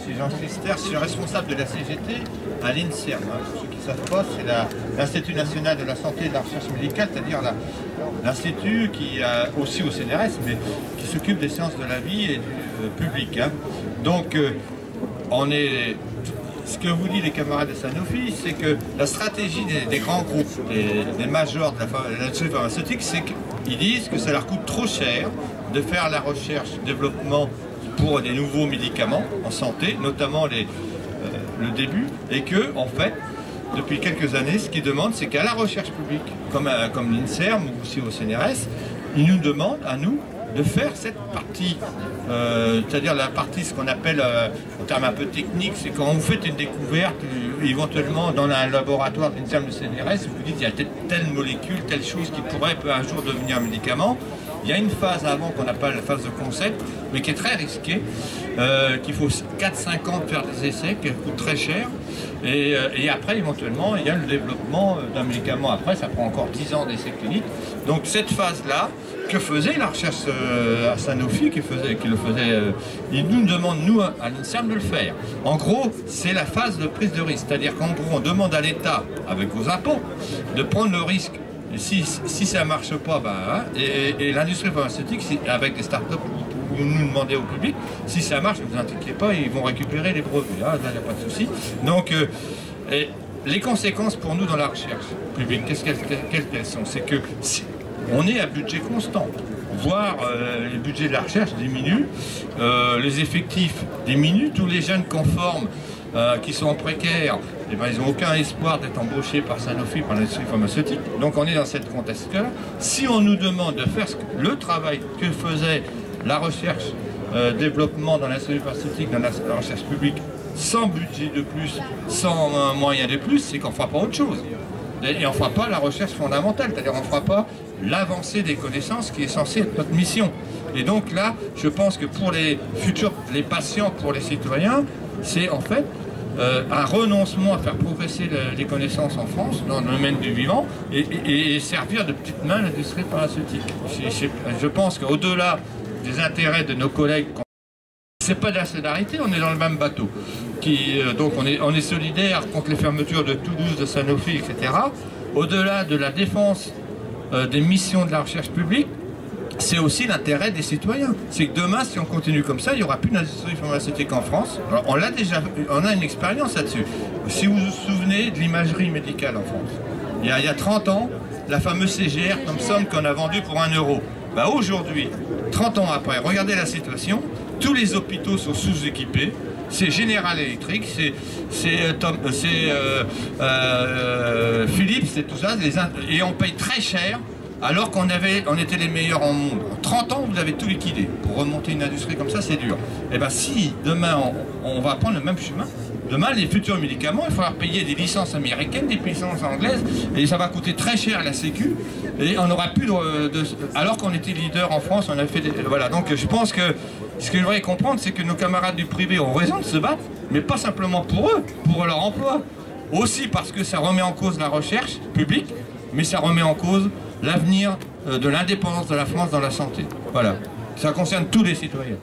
c'est Jean Christer, je suis responsable de la CGT à l'INSERM. Pour ceux qui ne savent pas, c'est l'Institut National de la Santé et de la Recherche Médicale, c'est-à-dire l'institut qui a aussi au CNRS, mais qui s'occupe des sciences de la vie et du public. Hein. Donc, ce que vous disent les camarades de Sanofi, c'est que la stratégie des grands groupes, des majors de l'industrie pharmaceutique, c'est qu'ils disent que ça leur coûte trop cher de faire la recherche, développement pour des nouveaux médicaments en santé, notamment le début, et que, en fait, depuis quelques années, ce qu'ils demandent, c'est qu'à la recherche publique, comme l'INSERM ou aussi au CNRS, ils nous demandent, à nous, de faire cette partie, c'est-à-dire la partie, ce qu'on appelle, en termes un peu techniques, c'est quand vous faites une découverte, éventuellement dans un laboratoire de l'INSERM, du CNRS, vous dites il y a telle molécule, telle chose qui pourrait un jour devenir un médicament. Il y a une phase avant qu'on appelle la phase de concept, mais qui est très risquée, qu'il faut 4-5 ans de faire des essais, qui coûtent très cher. Et après, éventuellement, il y a le développement d'un médicament. Après, ça prend encore 10 ans d'essais cliniques. Donc cette phase-là, que faisait la recherche à Sanofi, il nous demande, nous, à l'INSERM, de le faire. En gros, c'est la phase de prise de risque. C'est-à-dire qu'en gros, on demande à l'État, avec vos impôts, de prendre le risque. Et si ça ne marche pas, et l'industrie pharmaceutique, avec des startups, vous nous demandez au public, si ça marche, ne vous inquiétez pas, ils vont récupérer les brevets. Là, il n'y a pas de souci. Donc, les conséquences pour nous dans la recherche publique, quelles sont? C'est que on est à budget constant, voire les budgets de la recherche diminuent, les effectifs diminuent, tous les jeunes conformes qui sont en précaire, eh ben, ils n'ont aucun espoir d'être embauchés par Sanofi, par l'industrie pharmaceutique. Donc on est dans cette contexte-là. Si on nous demande de faire le travail que faisait la recherche, développement dans l'industrie pharmaceutique, dans la recherche publique, sans budget de plus, sans moyens de plus, c'est qu'on ne fera pas autre chose. Et on ne fera pas la recherche fondamentale, c'est-à-dire on ne fera pas l'avancée des connaissances qui est censée être notre mission. Et donc là, je pense que pour les futurs, les patients, pour les citoyens, c'est en fait un renoncement à faire progresser les connaissances en France, dans le domaine du vivant, et servir de petite main l'industrie pharmaceutique. Je pense qu'au-delà des intérêts de nos collègues, c'est pas de la solidarité, on est dans le même bateau. Donc on est solidaire contre les fermetures de Toulouse, de Sanofi, etc. Au-delà de la défense des missions de la recherche publique, c'est aussi l'intérêt des citoyens. C'est que demain, si on continue comme ça, il n'y aura plus d'industrie pharmaceutique en France. Alors, on a une expérience là-dessus. Si vous vous souvenez de l'imagerie médicale en France, il y a 30 ans, la fameuse CGR Thomson qu'on a vendue pour 1 €. Bah, aujourd'hui, 30 ans après, regardez la situation, tous les hôpitaux sont sous-équipés, c'est General Electric, c'est Philips, c'est tout ça, et on paye très cher, alors qu'on était les meilleurs en monde. En 30 ans, vous avez tout liquidé. Pour remonter une industrie comme ça, c'est dur. Et bien si demain, on va prendre le même chemin, demain, les futurs médicaments, il faudra payer des licences américaines, des licences anglaises, et ça va coûter très cher à la Sécu, et on n'aura plus alors qu'on était leader en France, on a fait voilà, donc je pense que ce que je voudrais comprendre, c'est que nos camarades du privé ont raison de se battre, mais pas simplement pour eux, pour leur emploi. Aussi parce que ça remet en cause la recherche publique, mais ça remet en cause l'avenir de l'indépendance de la France dans la santé. Voilà. Ça concerne tous les citoyens.